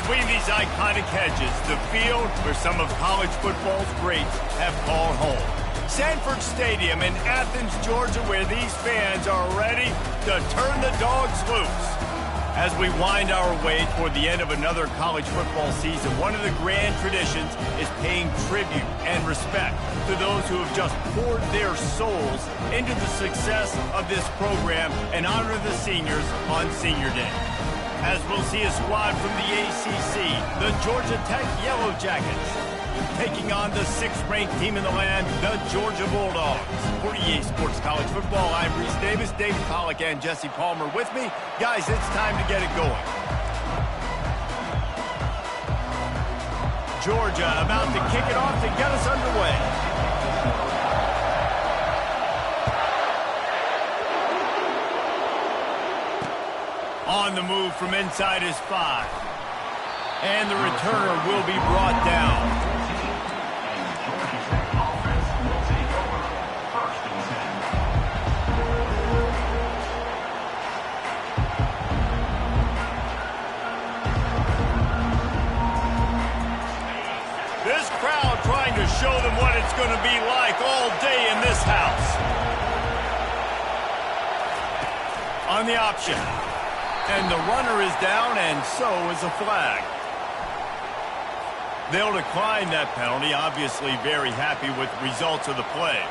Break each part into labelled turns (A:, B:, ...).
A: Between these iconic hedges, the field where some of college football's greats have called home. Sanford Stadium in Athens, Georgia, where these fans are ready to turn the dogs loose. As we wind our way toward the end of another college football season, one of the grand traditions is paying tribute and respect to those who have just poured their souls into the success of this program and honor the seniors on Senior Day. As we'll see a squad from the ACC, the Georgia Tech Yellow Jackets, taking on the 6th-ranked team in the land, the Georgia Bulldogs. For EA Sports College Football, I'm Reese Davis, David Pollack, and Jesse Palmer with me. Guys, it's time to get it going. Georgia about to kick it off to get us underway. On the move from inside his 5. And the returner will be brought down. This crowd trying to show them what it's going to be like all day in this house. On the option. And the runner is down, and so is a flag. They'll decline that penalty, obviously very happy with the results of the play.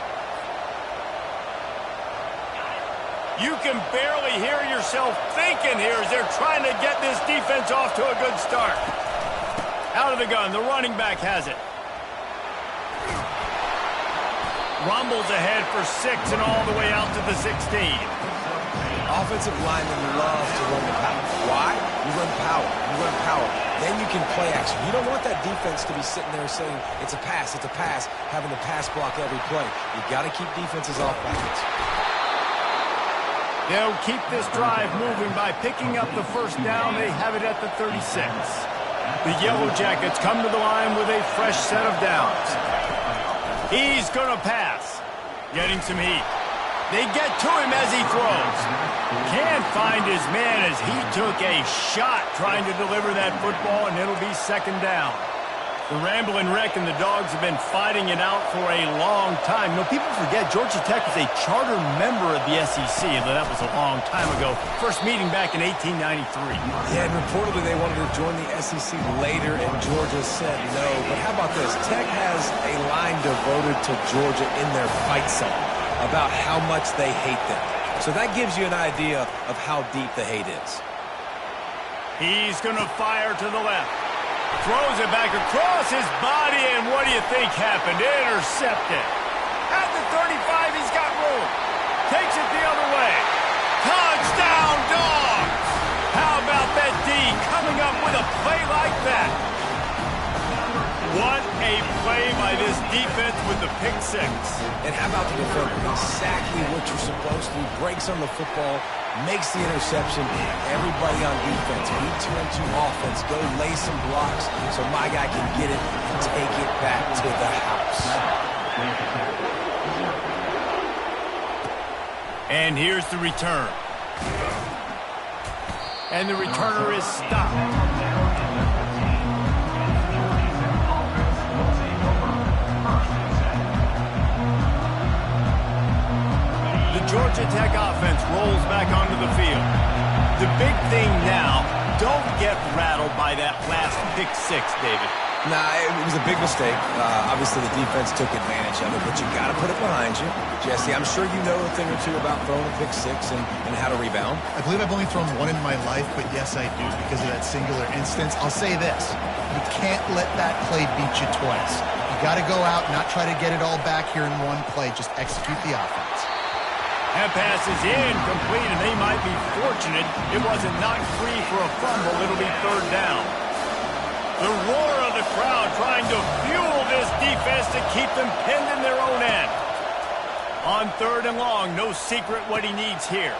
A: You can barely hear yourself thinking here as they're trying to get this defense off to a good start. Out of the gun, the running back has it. Rumbles ahead for 6 and all the way out to the 16.
B: Offensive linemen love to run the power. Why? You run power. You run power. Then you can play action. You don't want that defense to be sitting there saying, it's a pass, having to pass block every play. You've got to keep defenses off balance.
A: They'll keep this drive moving by picking up the first down. They have it at the 36. The Yellow Jackets come to the line with a fresh set of downs. He's going to pass. Getting some heat. They get to him as he throws. Can't find his man as he took a shot trying to deliver that football, and it'll be 2nd down. The Ramblin' Wreck and the Dogs have been fighting it out for a long time. You know, people forget Georgia Tech was a charter member of the SEC, though that was a long time ago. First meeting back in 1893.
B: Yeah, and reportedly they wanted to join the SEC later, and Georgia said no. But how about this? Tech has a line devoted to Georgia in their fight song about how much they hate them. So that gives you an idea of how deep the hate is.
A: He's going to fire to the left. Throws it back across his body, and what do you think happened? Intercepted. At the 35, he's got room. Takes it the other way. Touchdown, Dogs! How about that D coming up with a play like that? What a play by this defense with the pick 6.
B: And how about the defender? Exactly what you're supposed to do. Breaks on the football, makes the interception. Everybody on defense, we turn to offense. Go lay some blocks so my guy can get it and take it back to the house.
A: And here's the return. And the returner is stopped. Georgia Tech offense rolls back onto the field. The big thing now, don't get rattled by that last pick 6, David.
B: Nah, it was a big mistake. Obviously, the defense took advantage of it, but you got to put it behind you. Jesse, I'm sure you know a thing or two about throwing a pick 6 and how to rebound.
C: I believe I've only thrown one in my life, but yes, I do because of that singular instance. I'll say this. You can't let that play beat you twice. You got to go out, not try to get it all back here in one play. Just execute the offense.
A: That pass is incomplete, and they might be fortunate it wasn't knocked free for a fumble. It'll be 3rd down. The roar of the crowd trying to fuel this defense to keep them pinned in their own end. On 3rd and long, no secret what he needs here.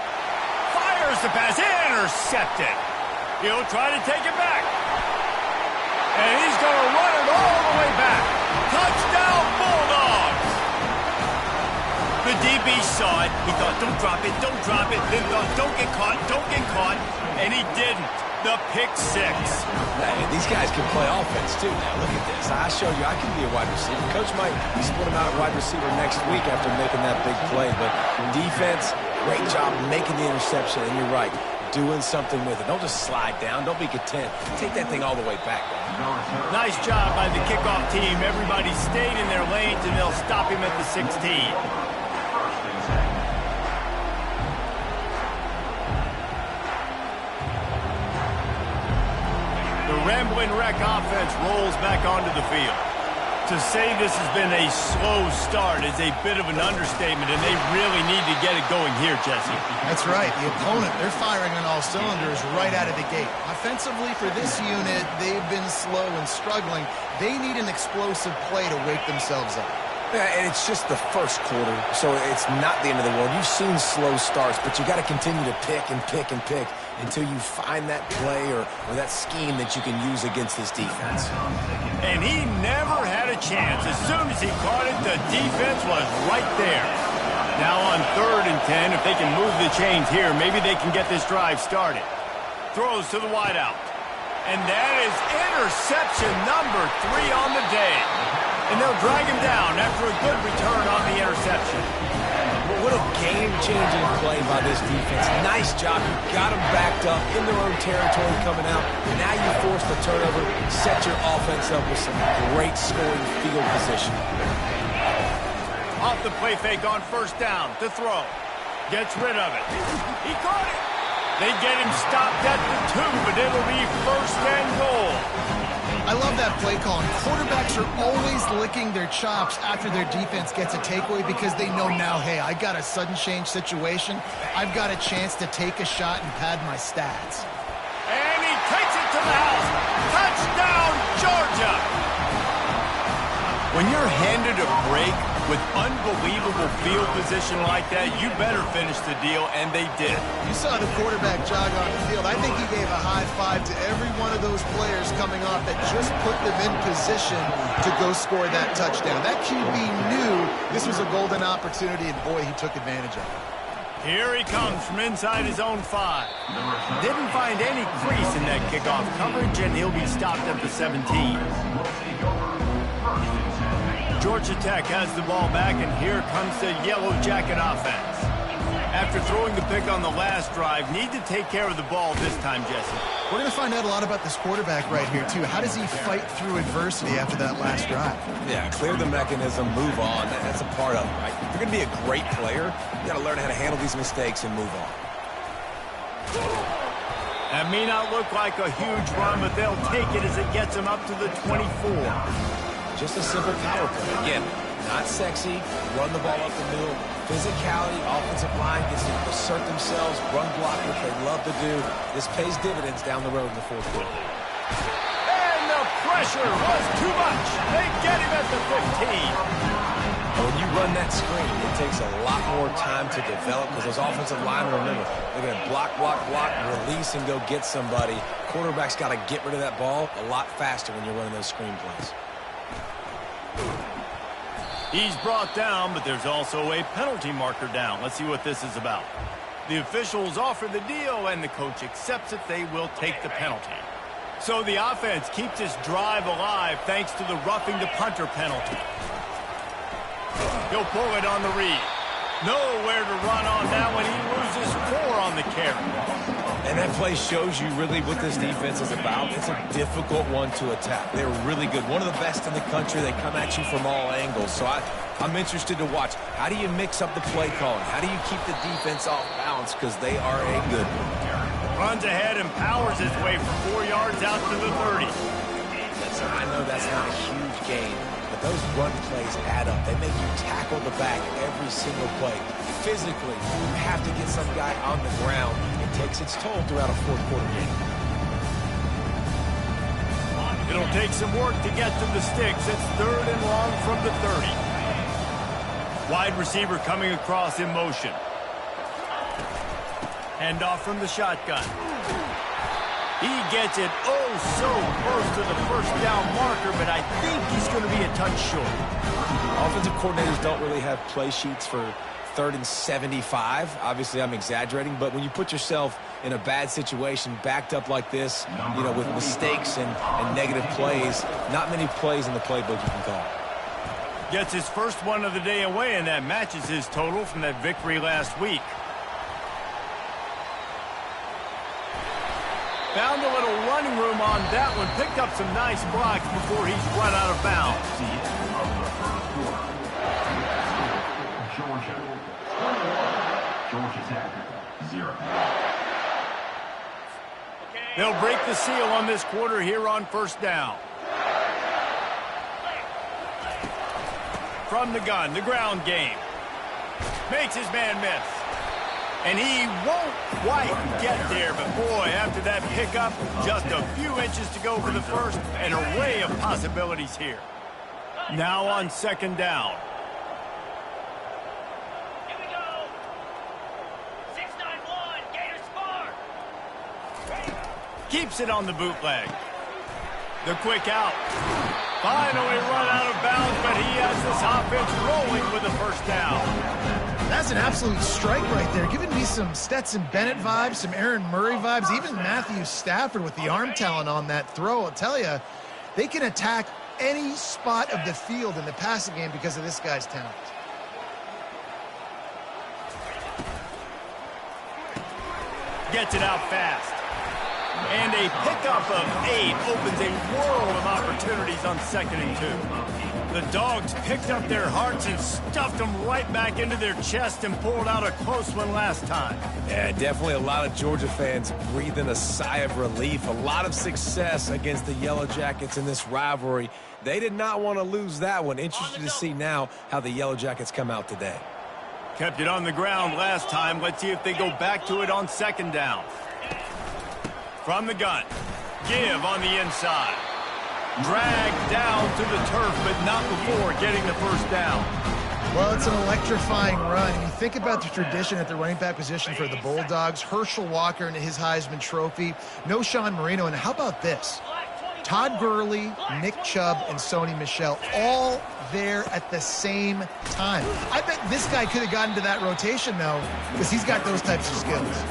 A: Fires the pass, intercepted. He'll try to take it back. And he's going to run it all the way back. Touchdown, Bulldogs! The DB saw it. He thought, don't drop it, don't drop it. Then thought, don't get caught, and he didn't. the pick six.
B: Hey, these guys can play offense, too. Now, look at this. I show you I can be a wide receiver. Coach might split him out at wide receiver next week after making that big play. But defense, great job making the interception. And you're right, doing something with it. Don't just slide down. Don't be content. Take that thing all the way back.
A: Nice job by the kickoff team. Everybody stayed in their lanes, and they'll stop him at the 16. The Rambling Wreck offense rolls back onto the field. To say this has been a slow start is a bit of an understatement, and they really need to get it going here, Jesse.
C: That's right. The opponent, they're firing on all cylinders right out of the gate. Offensively, for this unit, they've been slow and struggling. They need an explosive play to wake themselves up.
B: Yeah, and it's just the first quarter, so it's not the end of the world. You've seen slow starts, but you got to continue to pick and pick and pick until you find that play or that scheme that you can use against this defense.
A: And he never had a chance. As soon as he caught it, the defense was right there. Now on 3rd and 10, if they can move the chains here, maybe they can get this drive started. Throws to the wideout. And that is interception number 3 on the day. And they'll drag him down after a good return on the interception.
B: What a game-changing play by this defense. Nice job. You got them backed up in their own territory coming out. Now you force the turnover, set your offense up with some great scoring field position.
A: Off the play fake on 1st down to throw. Gets rid of it. He caught it. They get him stopped at the 2, but it'll be 1st and goal.
C: I love that play call. Quarterbacks are always licking their chops after their defense gets a takeaway because they know now, hey, I got a sudden change situation. I've got a chance to take a shot and pad my stats.
A: And he takes it to the house. Touchdown, Georgia! When you're handed a break with unbelievable field position like that, you better finish the deal, and they did.
C: You saw the quarterback jog on the field. I think he gave a high five to every one of those players coming off that just put them in position to go score that touchdown. That QB knew this was a golden opportunity, and boy, he took advantage of it.
A: Here he comes from inside his own 5. Didn't find any crease in that kickoff coverage, and he'll be stopped at the 17. Georgia Tech has the ball back, and here comes the Yellow Jacket offense. After throwing the pick on the last drive, need to take care of the ball this time, Jesse.
C: We're going to find out a lot about this quarterback right here, too. How does he fight through adversity after that last drive?
B: Yeah, clear the mechanism, move on. That's a part of it, right? If you're going to be a great player, you got to learn how to handle these mistakes and move on.
A: That may not look like a huge run, but they'll take it as it gets them up to the 24.
B: Just a simple power play. Again, not sexy, run the ball up the middle. Physicality, offensive line gets to assert themselves, run block, which they love to do. This pays dividends down the road in the 4th quarter.
A: And the pressure was too much. They get him at the 15.
B: When you run that screen, it takes a lot more time to develop because those offensive linemen, remember, they're going to block, release, and go get somebody. Quarterback's got to get rid of that ball a lot faster when you're running those screen plays.
A: He's brought down, but there's also a penalty marker down. Let's see what this is about. The officials offer the deal, and the coach accepts it. They will take the penalty. So the offense keeps this drive alive thanks to the roughing the punter penalty. He'll pull it on the read. Nowhere to run on that one. He loses 4 on the carry.
B: And that play shows you really what this defense is about. It's a difficult one to attack. They're really good. One of the best in the country. They come at you from all angles. So I'm interested to watch. How do you mix up the play calling? How do you keep the defense off balance? Because they are a good one.
A: Runs ahead and powers his way for 4 yards out to the 30.
B: Listen, I know that's not a huge gain, but those run plays add up. They make you tackle the back every single play. Physically, you have to get some guy on the ground. It takes its toll throughout a 4th quarter game.
A: It'll take some work to get to the sticks. It's 3rd and long from the 30. Wide receiver coming across in motion. Hand off from the shotgun. He gets it so close to the 1st down marker, but I think he's going to be a touch short.
B: Offensive coordinators don't really have play sheets for 3rd and 75. Obviously, I'm exaggerating, but when you put yourself in a bad situation, backed up like this, you know, with mistakes and negative plays, not many plays in the playbook you can call.
A: Gets his first one of the day away, and that matches his total from that victory last week. Found a little running room on that one. Picked up some nice blocks before he's run out of bounds.
D: Georgia Tech, 0.
A: They'll break the seal on this quarter here on first down. From the gun, the ground game. Makes his man miss. And he won't quite get there, but boy, after that pickup, just a few inches to go for the first, an array of possibilities here. Now on second down.
E: Here we go. 691, Gator Spark.
A: Keeps it on the bootleg. The quick out. Finally run out of bounds, but he has this offense rolling with a first down.
C: That's an absolute strike right there. Giving me some Stetson Bennett vibes, some Aaron Murray vibes, even Matthew Stafford with the arm talent on that throw. I'll tell you, they can attack any spot of the field in the passing game because of this guy's talent.
A: Gets it out fast. And a pickup of 8 opens a world of opportunities on 2nd and 2. The Dogs picked up their hearts and stuffed them right back into their chest and pulled out a close one last time.
B: Yeah, definitely a lot of Georgia fans breathing a sigh of relief. A lot of success against the Yellow Jackets in this rivalry. They did not want to lose that one. Interested to see now how the Yellow Jackets come out today.
A: Kept it on the ground last time. Let's see if they go back to it on second down. From the gun. Give on the inside. Dragged down to the turf, but not before getting the first down.
C: Well, it's an electrifying run. And you think about the tradition at the running back position for the Bulldogs. Herschel Walker and his Heisman Trophy. No Sean Marino. And how about this? Todd Gurley, Nick Chubb, and Sony Michel all there at the same time. I bet this guy could have gotten to that rotation, though, because he's got those types of skills.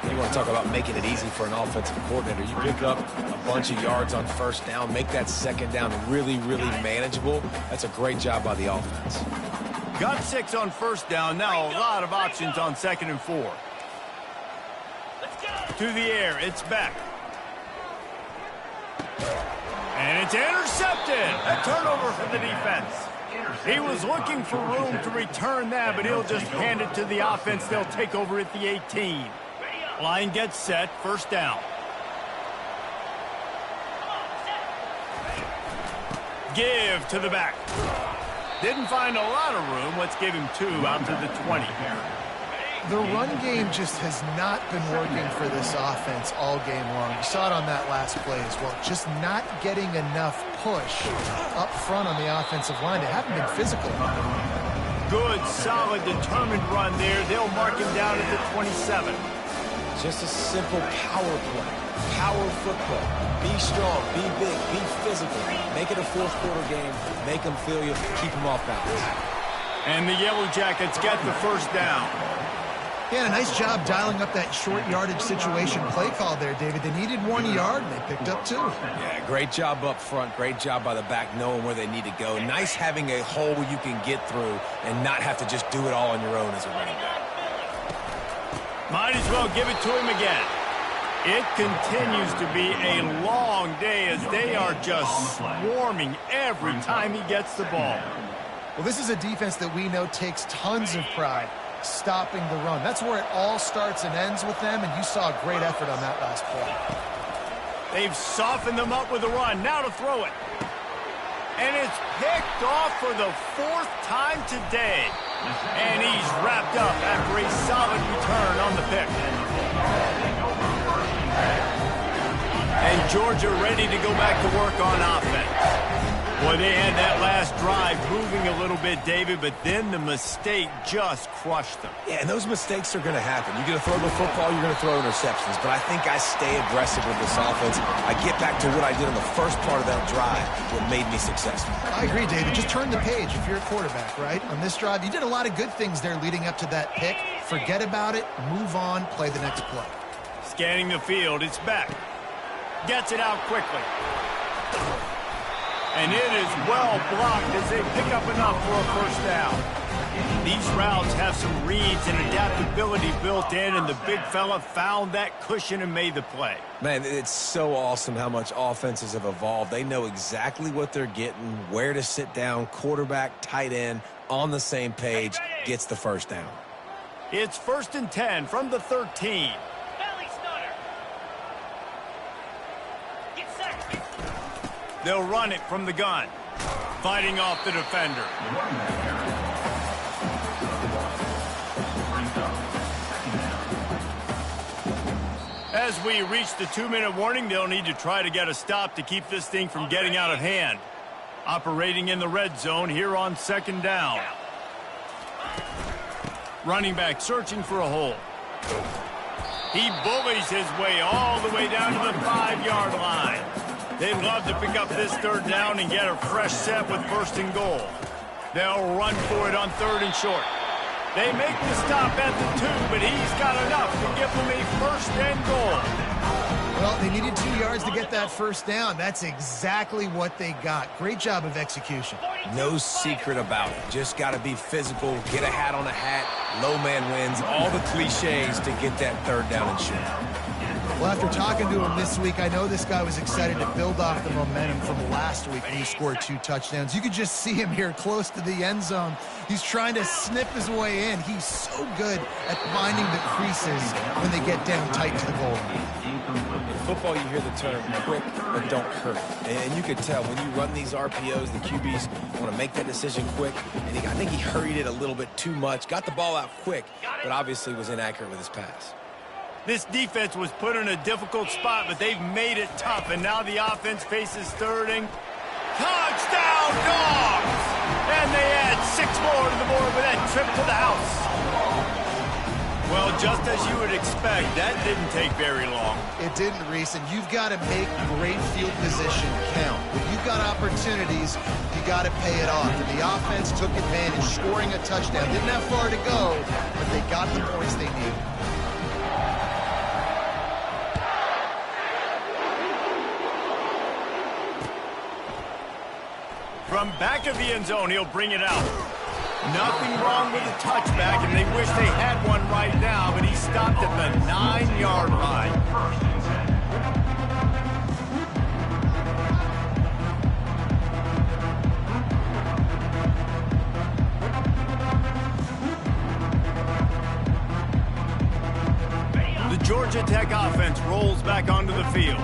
B: You want to talk about making it easy for an offensive coordinator. You pick up a bunch of yards on first down, make that second down really, really manageable. That's a great job by the offense.
A: Got 6 on first down. Now a lot of options on 2nd and 4. To the air, it's Beck. And it's intercepted. A turnover for the defense. He was looking for room to return that, but he'll just hand it to the offense. They'll take over at the 18. Line gets set, first down. Give to the back. Didn't find a lot of room. Let's give him 2 out to the 20.
C: The run game just has not been working for this offense all game long. You saw it on that last play as well. Just not getting enough push up front on the offensive line. They haven't been physical.
A: Good, solid, determined run there. They'll mark him down at the 27.
B: Just a simple power play. Power football. Be strong, be big, be physical. Make it a fourth quarter game. Make them feel you, keep them off balance.
A: And the Yellow Jackets get the first down.
C: Yeah, a nice job dialing up that short yardage situation play call there, David. They needed 1 yard, and they picked up 2.
B: Yeah, great job up front. Great job by the back knowing where they need to go. Nice having a hole you can get through and not have to just do it all on your own as a running back.
A: Might as well give it to him again. It continues to be a long day as they are just swarming every time he gets the ball.
C: Well, this is a defense that we know takes tons of pride stopping the run. That's where it all starts and ends with them, and you saw a great effort on that last play.
A: They've softened them up with a run. Now to throw it. And it's picked off for the 4th time today. And he's wrapped up after a solid return on the pick. And Georgia ready to go back to work on offense. Well, they had that last drive moving a little bit, David, but then the mistake just crushed them.
B: Yeah, and those mistakes are going to happen. You're going to throw the football, you're going to throw interceptions. But I think I stay aggressive with this offense. I get back to what I did in the first part of that drive, what made me successful.
C: I agree, David. Just turn the page if you're a quarterback, right? On this drive, you did a lot of good things there leading up to that pick. Forget about it, move on, play the next play.
A: Scanning the field, it's back. Gets it out quickly. And it is well blocked as they pick up enough for a first down. These routes have some reads and adaptability built in, and the big fella found that cushion and made the play.
B: Man, it's so awesome how much offenses have evolved. They know exactly what they're getting, where to sit down, quarterback, tight end, on the same page, gets the first down.
A: It's 1st and 10 from the 13. They'll run it from the gun, fighting off the defender. As we reach the 2-minute warning, they'll need to try to get a stop to keep this thing from getting out of hand. Operating in the red zone here on 2nd down. Running back searching for a hole. He bullies his way all the way down to the 5-yard line. They'd love to pick up this 3rd down and get a fresh set with 1st and goal. They'll run for it on 3rd and short. They make the stop at the 2, but he's got enough to give them a 1st and goal.
C: Well, they needed 2 yards to get that first down. That's exactly what they got. Great job of execution.
B: No secret about it. Just got to be physical, get a hat on a hat, low man wins, all the cliches to get that 3rd down and short.
C: Well, after talking to him this week, I know this guy was excited to build off the momentum from last week when he scored 2 touchdowns. You could just see him here close to the end zone. He's trying to snip his way in. He's so good at finding the creases when they get down tight to the goal.
B: In football, you hear the term quick but don't hurt. And you could tell when you run these RPOs, the QBs want to make that decision quick. And I think he hurried it a little bit too much, got the ball out quick, but obviously was inaccurate with his pass.
A: This defense was put in a difficult spot, but they've made it tough. And now the offense faces 3rd and touchdown Dogs! And they add 6 more to the board with that trip to the house. Well, just as you would expect, that didn't take very long.
C: It didn't, Reese, and you've got to make great field position count. When you've got opportunities, you got to pay it off. And the offense took advantage, scoring a touchdown. Didn't have far to go, but they got the points they needed.
A: From back of the end zone, he'll bring it out. Nothing wrong with the touchback, and they wish they had one right now, but he stopped at the 9-yard line. The Georgia Tech offense rolls back onto the field.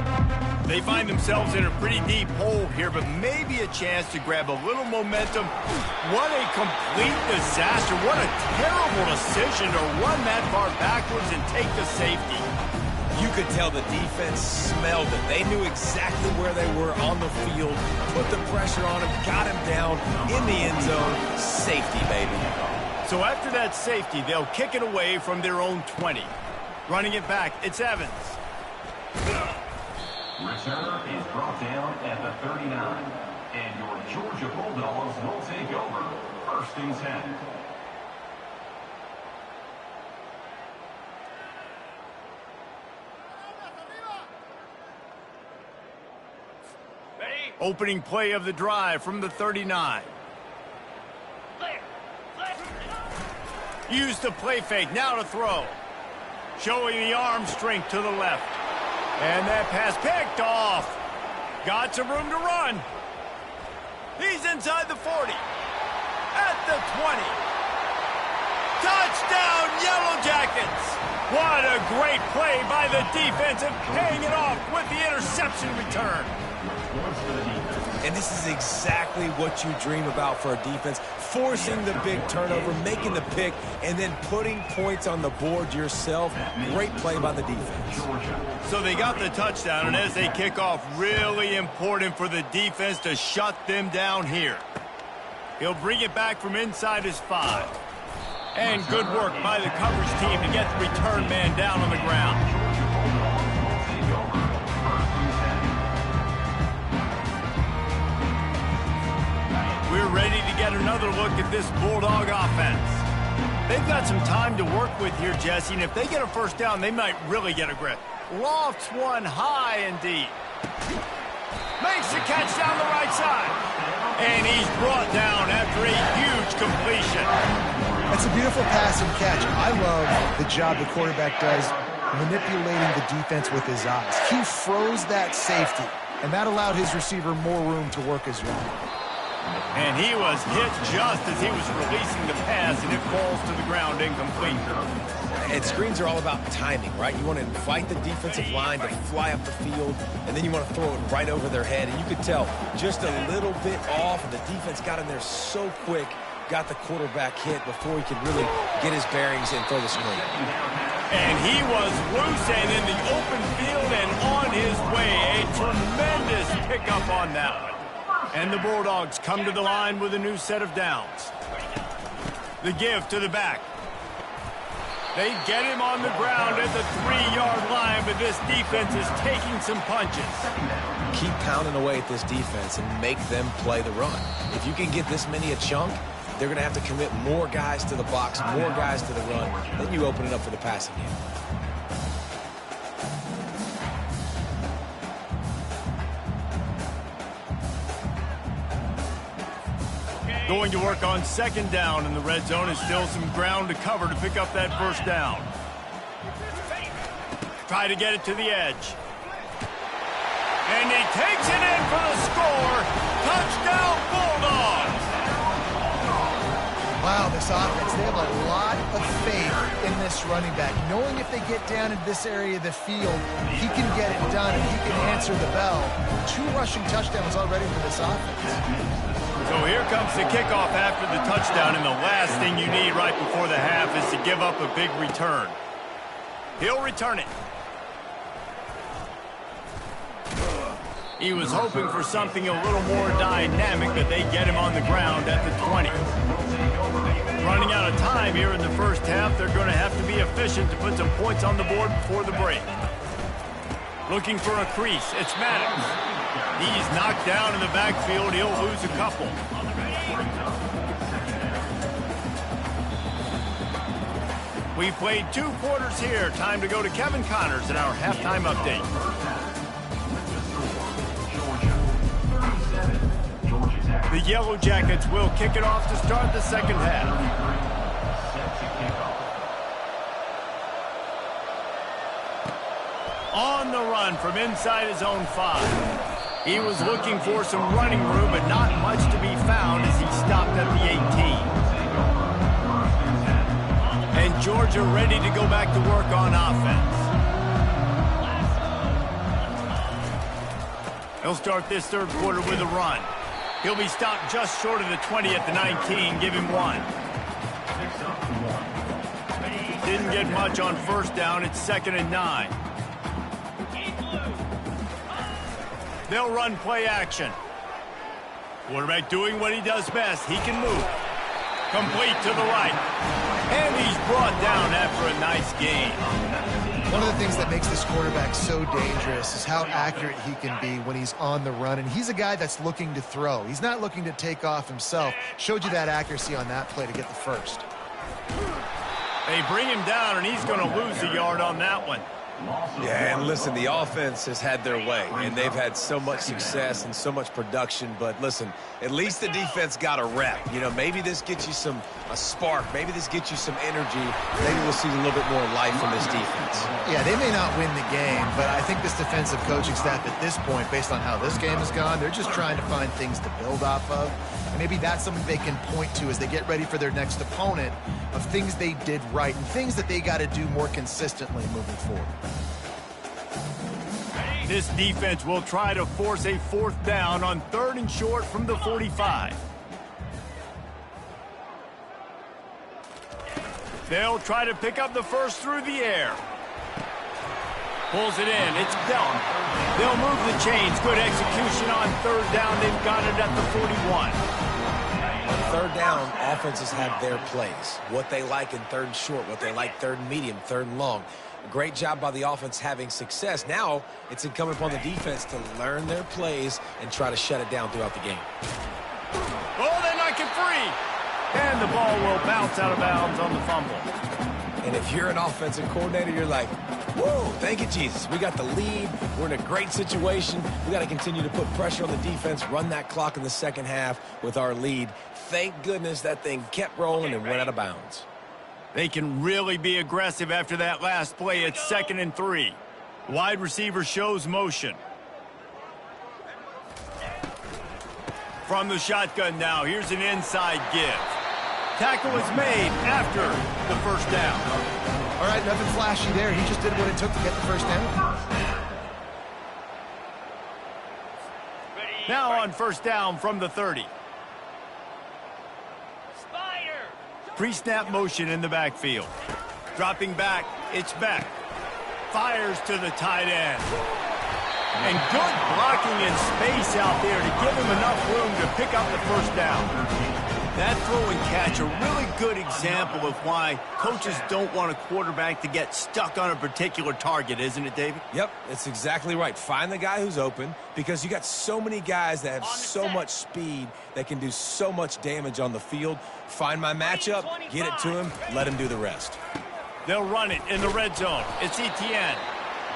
A: They find themselves in a pretty deep hole here, but maybe a chance to grab a little momentum. What a complete disaster. What a terrible decision to run that far backwards and take the safety.
B: You could tell the defense smelled it. They knew exactly where they were on the field, put the pressure on him, got him down in the end zone. Safety, baby.
A: So after that safety, they'll kick it away from their own 20. Running it back, it's Evans.
D: Returner is brought down at the 39. And your Georgia Bulldogs will take over 1st and 10.
A: Opening play of the drive from the 39. Use the play fake, now to throw. Showing the arm strength to the left. And that pass picked off. Got some room to run. He's inside the 40. At the 20. Touchdown, Yellow Jackets! What a great play by the defensive, paying it off with the interception return.
B: And this is exactly what you dream about for a defense, forcing the big turnover, making the pick, and then putting points on the board yourself. Great play by the defense.
A: So they got the touchdown, and as they kick off, really important for the defense to shut them down here. He'll bring it back from inside his 5. And good work by the coverage team to get the return man down on the ground. We're ready to get another look at this Bulldog offense. They've got some time to work with here, Jesse, and if they get a first down, they might really get a grip. Lofts one high and deep. Makes the catch down the right side. And he's brought down after a huge completion.
C: That's a beautiful pass and catch. I love the job the quarterback does manipulating the defense with his eyes. He froze that safety, and that allowed his receiver more room to work his route.
A: And he was hit just as he was releasing the pass, and it falls to the ground incomplete.
B: And screens are all about timing, right? You want to invite the defensive line to fly up the field, and then you want to throw it right over their head. And you could tell just a little bit off, and the defense got in there so quick, got the quarterback hit before he could really get his bearings and throw the screen.
A: And he was loose and in the open field and on his way. A tremendous pickup on that one. And the Bulldogs come to the line with a new set of downs. The give to the back. They get him on the ground at the 3-yard line, but this defense is taking some punches.
B: Keep pounding away at this defense and make them play the run. If you can get this many a chunk, they're going to have to commit more guys to the box, more guys to the run. Then you open it up for the passing game.
A: Going to work on second down in the red zone. Is still some ground to cover to pick up that first down. Try to get it to the edge. And he takes it in for the score. Touchdown, Bulldogs!
C: Wow, this offense, they have a lot of faith in this running back, knowing if they get down in this area of the field, he can get it done and he can answer the bell. 2 rushing touchdowns already for this offense.
A: So here comes the kickoff after the touchdown, and the last thing you need right before the half is to give up a big return. He'll return it. He was hoping for something a little more dynamic, but they get him on the ground at the 20. Running out of time here in the first half, they're going to have to be efficient to put some points on the board before the break. Looking for a crease, it's Maddox. He's knocked down in the backfield. He'll lose a couple. We played 2 quarters here. Time to go to Kevin Connors in our halftime update. The Yellow Jackets will kick it off to start the second half. On the run from inside his own 5. He was looking for some running room, but not much to be found as he stopped at the 18. And Georgia ready to go back to work on offense. He'll start this third quarter with a run. He'll be stopped just short of the 20 at the 19. Give him 1. Didn't get much on first down. It's 2nd and 9. They'll run play action. Quarterback doing what he does best. He can move. Complete to the right. And he's brought down after a nice gain.
C: One of the things that makes this quarterback so dangerous is how accurate he can be when he's on the run. And he's a guy that's looking to throw. He's not looking to take off himself. Showed you that accuracy on that play to get the first.
A: They bring him down, and he's going to lose a yard on that one.
B: Yeah, and listen, the offense has had their way, and they've had so much success and so much production. But listen, at least the defense got a rep. You know, maybe this gets you a spark. Maybe this gets you some energy. Maybe we'll see a little bit more life from this defense.
C: Yeah, they may not win the game, but I think this defensive coaching staff at this point, based on how this game has gone, they're just trying to find things to build off of. And maybe that's something they can point to as they get ready for their next opponent. of things they did right and things that they got to do more consistently moving forward.
A: This defense will try to force a 4th down on 3rd and short from the 45. They'll try to pick up the first through the air. Pulls it in. It's Delton. They'll move the chains. Good execution on 3rd down. They've got it at the 41.
B: On 3rd down, offenses have their plays. What they like in 3rd and short, what they like 3rd and medium, 3rd and long. Great job by the offense having success. Now it's incumbent upon the defense to learn their plays and try to shut it down throughout the game.
A: Oh, they knock it free. And the ball will bounce out of bounds on the fumble.
B: And if you're an offensive coordinator, you're like, whoa, thank you, Jesus. We got the lead. We're in a great situation. We got to continue to put pressure on the defense, run that clock in the second half with our lead. Thank goodness that thing kept rolling and went out of bounds.
A: They can really be aggressive after that last play. It's 2nd and 3. Wide receiver shows motion. From the shotgun now, here's an inside give. Tackle is made after the 1st down.
C: All right, nothing flashy there. He just did what it took to get the 1st down.
A: Now on 1st down from the 30. Pre-snap motion in the backfield. Dropping back, it's back. Fires to the tight end. And good blocking in space out there to give him enough room to pick up the 1st down. That throw and catch, a really good example of why coaches don't want a quarterback to get stuck on a particular target, isn't it, David?
B: Yep, that's exactly right. Find the guy who's open because you got so many guys that have so much speed that can do so much damage on the field. Find my matchup, get it to him, let him do the rest.
A: They'll run it in the red zone. It's Etienne.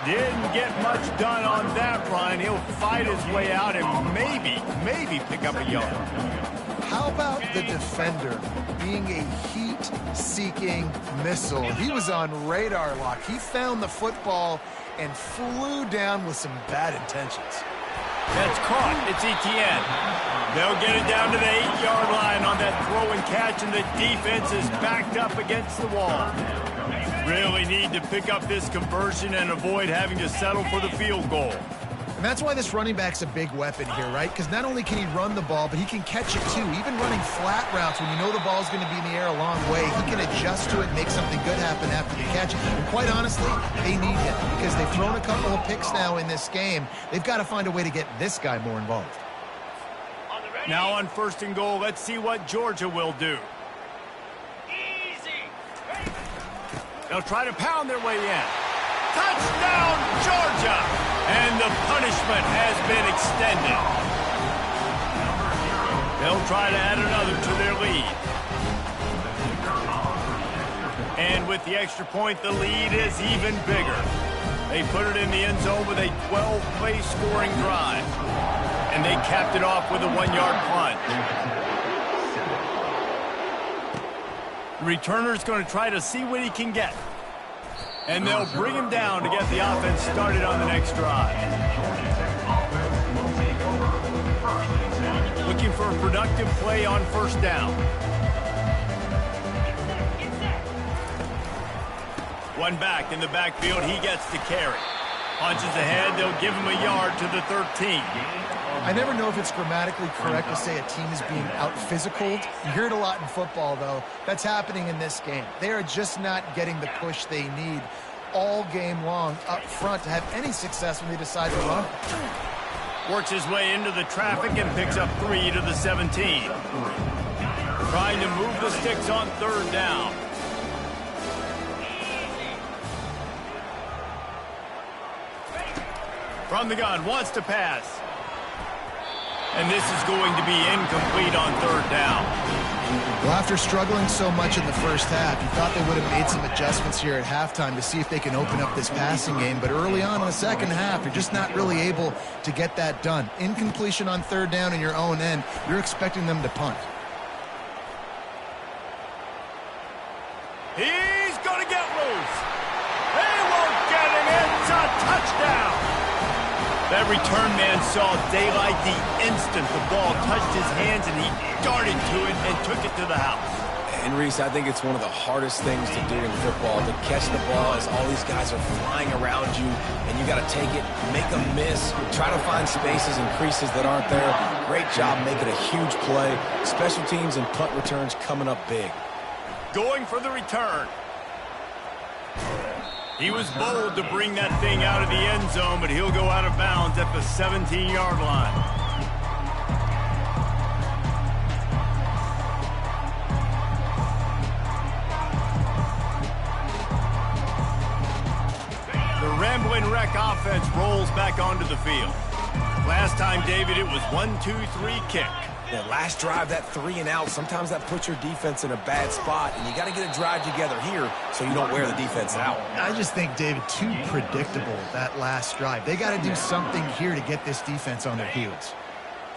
A: Didn't get much done on that run. He'll fight his way out and maybe pick up a yard.
C: How about the defender being a heat-seeking missile? He was on radar lock. He found the football and flew down with some bad intentions.
A: That's caught. It's Etienne. They'll get it down to the 8-yard line on that throw and catch, and the defense is backed up against the wall. Really need to pick up this conversion and avoid having to settle for the field goal.
C: And that's why this running back's a big weapon here, right? Because not only can he run the ball, but he can catch it too. Even running flat routes when you know the ball's going to be in the air a long way, he can adjust to it and make something good happen after the catch. And quite honestly, they need him because they've thrown a couple of picks now in this game. They've got to find a way to get this guy more involved.
A: Now on 1st and goal, let's see what Georgia will do. They'll try to pound their way in. Touchdown, Georgia! And the punishment has been extended. They'll try to add another to their lead. And with the extra point, the lead is even bigger. They put it in the end zone with a 12-play scoring drive. And they capped it off with a 1-yard punt. The returner's going to try to see what he can get. And they'll bring him down to get the offense started on the next drive. Looking for a productive play on 1st down. One back in the backfield, he gets to carry. Punches ahead, they'll give him a yard to the 13.
C: I never know if it's grammatically correct to say a team is being out-physicaled. You hear it a lot in football, though. That's happening in this game. They are just not getting the push they need all game long up front to have any success when they decide to run.
A: Works his way into the traffic and picks up 3 to the 17. Trying to move the sticks on 3rd down. From the gun, wants to pass. And this is going to be incomplete on 3rd down.
C: Well, after struggling so much in the first half, you thought they would have made some adjustments here at halftime to see if they can open up this passing game. But early on in the second half, you're just not really able to get that done. Incompletion on 3rd down in your own end, you're expecting them to punt.
A: He's going to get loose. They won't get him. It's a touchdown. That return man saw daylight the instant the ball touched his hands, and he darted to it and took it to the house.
B: And Reese, I think it's one of the hardest things to do in football, to catch the ball as all these guys are flying around you, and you got to take it, make a miss, try to find spaces and creases that aren't there. Great job making a huge play. Special teams and punt returns coming up big.
A: Going for the return. He was bold to bring that thing out of the end zone, but he'll go out of bounds at the 17-yard line. Ramblin' Wreck offense rolls back onto the field. Last time, David, it was 1-2-3 kick.
B: Yeah, last drive, that 3 and out, sometimes that puts your defense in a bad spot, and you got to get a drive together here so you don't wear the defense out.
C: I just think, David, too predictable, that last drive. They got to do something here to get this defense on their heels.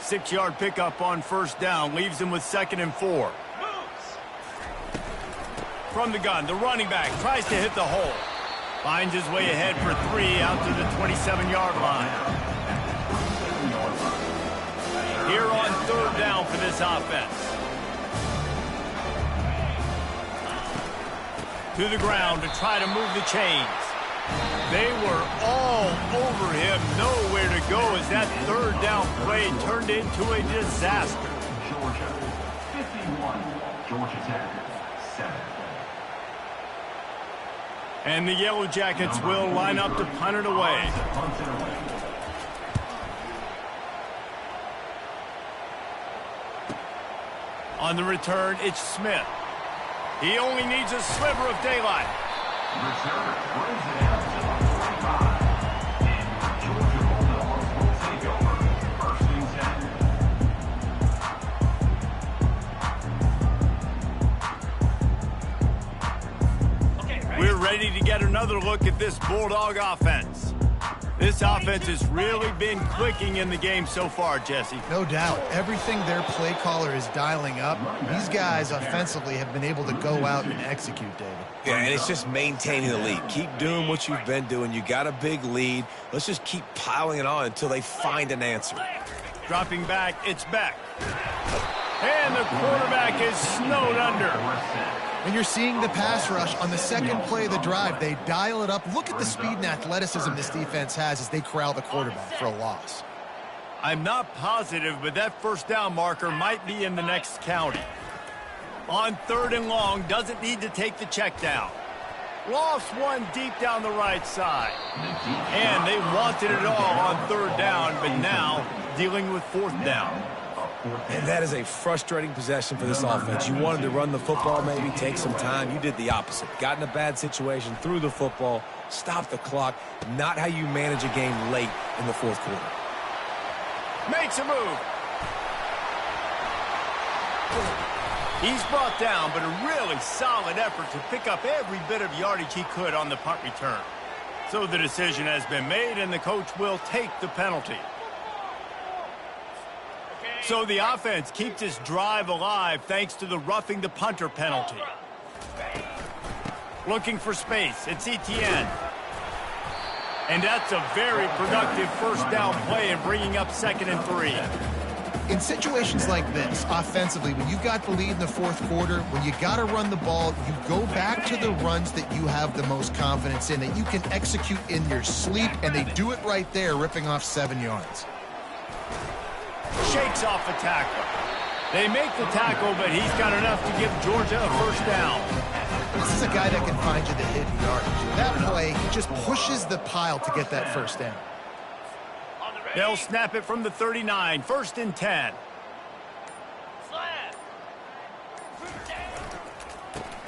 A: 6-yard pickup on first down leaves them with 2nd and 4. From the gun, the running back tries to hit the hole. Finds his way ahead for 3 out to the 27-yard line. Here on 3rd down for this offense. To the ground to try to move the chains. They were all over him. Nowhere to go as that 3rd down play turned into a disaster.
D: Georgia, 51. Georgia Tech, 7.
A: And the Yellow Jackets will line up to punt it away. On the return, it's Smith. He only needs a sliver of daylight.
D: Return brings it out to the 45. And your Georgia Bulldogs will take over. 1st and 10.
A: We're ready to get another look at this Bulldog offense. This offense has really been clicking in the game so far, Jesse.
C: No doubt. Everything their play caller is dialing up, these guys offensively have been able to go out and execute, David.
B: Yeah, and it's just maintaining the lead. Keep doing what you've been doing. You got a big lead. Let's just keep piling it on until they find an answer.
A: Dropping back, it's Beck. And the quarterback is snowed under.
C: When you're seeing the pass rush on the 2nd play of the drive, they dial it up. Look at the speed and athleticism this defense has as they corral the quarterback for a loss.
A: I'm not positive, but that 1st down marker might be in the next county. On 3rd and long, doesn't need to take the check down. Lost one deep down the right side. And they wanted it all on 3rd down, but now dealing with 4th down.
B: And that is a frustrating possession for this offense. You wanted to run the football, maybe take some time. You did the opposite. Got in a bad situation, threw the football, stopped the clock. Not how you manage a game late in the 4th quarter.
A: Makes a move. He's brought down, but a really solid effort to pick up every bit of yardage he could on the punt return. So the decision has been made, and the coach will take the penalty. So the offense keeps this drive alive thanks to the roughing the punter penalty. Looking for space. It's Etienne. And that's a very productive 1st down play and bringing up 2nd and 3.
C: In situations like this, offensively, when you've got the lead in the 4th quarter, when you got to run the ball, you go back to the runs that you have the most confidence in, that you can execute in your sleep, and they do it right there, ripping off 7 yards.
A: Shakes off the tackle. They make the tackle, but he's got enough to give Georgia a 1st down.
C: This is a guy that can find you the hidden yardage. That play, he just pushes the pile to get that 1st down.
A: They'll snap it from the 39, 1st and 10.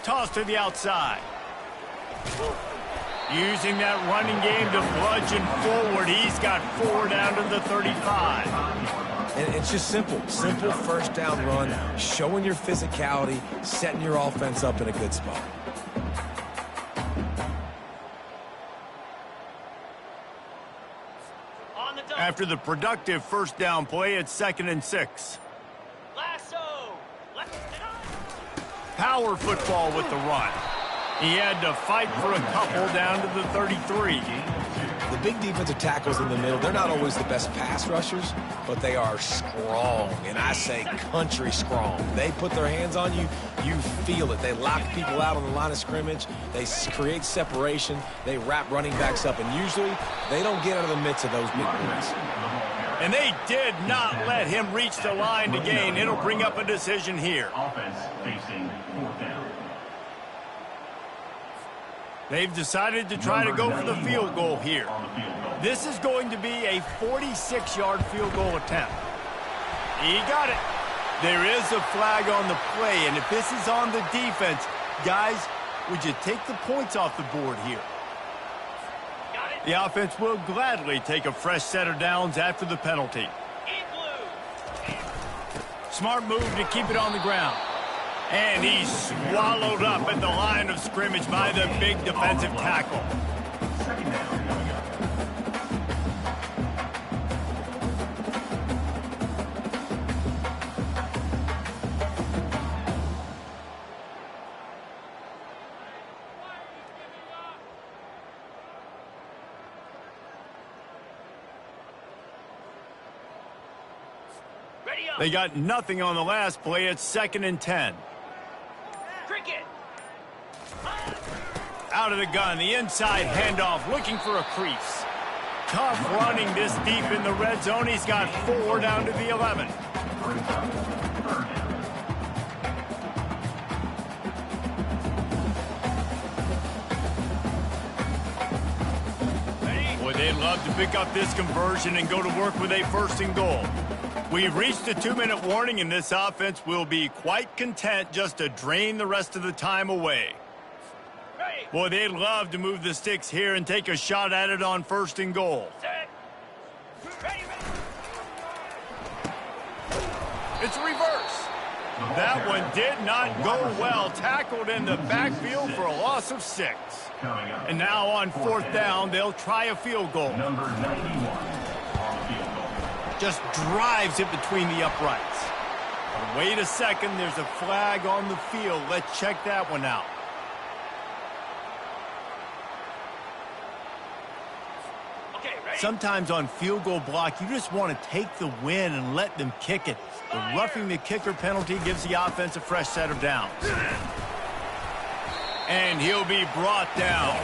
A: Toss to the outside. Using that running game to bludgeon forward. He's got 4 down to the 35.
B: And it's just simple. Simple 1st down run, showing your physicality, setting your offense up in a good spot.
A: After the productive 1st down play, it's 2nd and 6. Power football with the run. He had to fight for a couple down to the 33.
B: The big defensive tackles in the middle, they're not always the best pass rushers, but they are strong, and I say country strong. They put their hands on you, you feel it. They lock people out on the line of scrimmage. They create separation. They wrap running backs up, and usually they don't get out of the midst of those big boys.
A: And they did not let him reach the line to gain. It'll bring up a decision here.
D: Offense facing 4th down.
A: They've decided to try to go for the field goal here. This is going to be a 46-yard field goal attempt. He got it. There is a flag on the play, and if this is on the defense, guys, would you take the points off the board here? The offense will gladly take a fresh set of downs after the penalty. Smart move to keep it on the ground. And he's swallowed up at the line of scrimmage by the big defensive tackle.
D: Second down coming up.
A: They got nothing on the last play. It's 2nd and 10. Out of the gun, the inside handoff, looking for a crease. Tough running this deep in the red zone. He's got 4 down to the 11. Boy, they'd love to pick up this conversion and go to work with a 1st and goal. We've reached the 2-minute warning, and this offense will be quite content just to drain the rest of the time away. Boy, they'd love to move the sticks here and take a shot at it on 1st and goal. It's reverse. That one did not go well. Tackled in the backfield for a loss of 6. And now on 4th down, they'll try a field goal.
D: Number 91 on the field goal.
A: Just drives it between the uprights. But wait a second, there's a flag on the field. Let's check that one out. Sometimes on field goal block, you just want to take the win and let them kick it. The roughing the kicker penalty gives the offense a fresh set of downs. And he'll be brought down.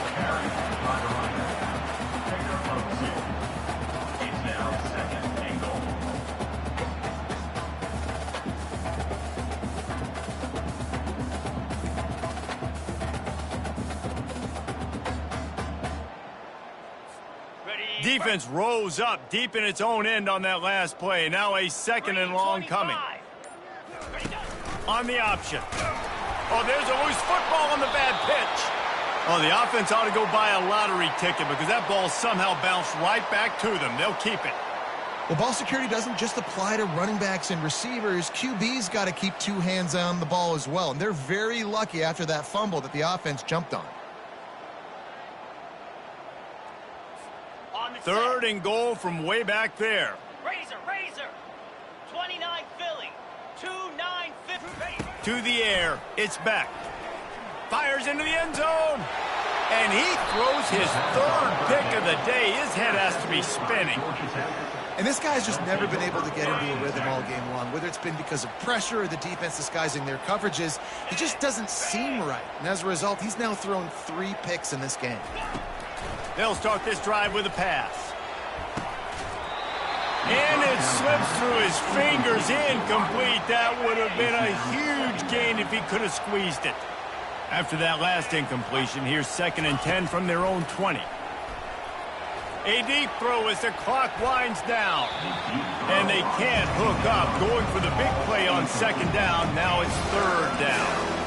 D: It's now 2nd and goal.
A: Defense rose up deep in its own end on that last play. Now a 2nd and long coming. On the option. Oh, there's a loose football on the bad pitch. Oh, the offense ought to go buy a lottery ticket because that ball somehow bounced right back to them. They'll keep it.
C: Well, ball security doesn't just apply to running backs and receivers. QB's got to keep 2 hands on the ball as well. And they're very lucky after that fumble that the offense jumped on.
A: 3rd and goal from way back there.
E: Razor. 29 Philly. 2-9
A: To the air. It's back. Fires into the end zone. And he throws his 3rd pick of the day. His head has to be spinning.
C: And this guy's just never been able to get into a rhythm all game long, whether it's been because of pressure or the defense disguising their coverages. He just doesn't seem right. And as a result, he's now thrown 3 picks in this game.
A: They'll start this drive with a pass. And it slips through his fingers, incomplete. That would have been a huge gain if he could have squeezed it. After that last incompletion, here's 2nd and 10 from their own 20. A deep throw as the clock winds down. And they can't hook up. Going for the big play on 2nd down. Now it's 3rd down.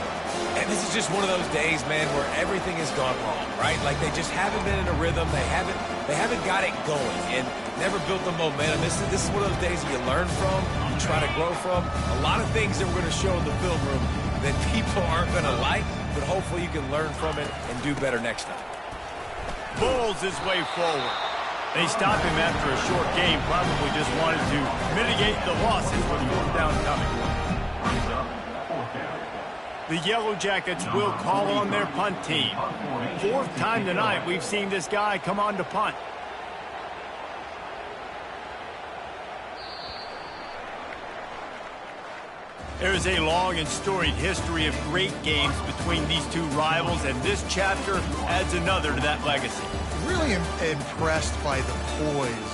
B: And this is just one of those days, man, where everything has gone wrong, right? Like they just haven't been in a rhythm. They haven't got it going and never built the momentum. This is one of those days that you learn from, you try to grow from. A lot of things that we're going to show in the film room that people aren't going to like, but hopefully you can learn from it and do better next time.
A: Bulls his way forward. They stop him after a short game, probably just wanted to mitigate the losses with 4th down coming. The Yellow Jackets will call on their punt team. 4th time tonight we've seen this guy come on to punt. There is a long and storied history of great games between these two rivals, and this chapter adds another to that legacy.
C: Really impressed by the poise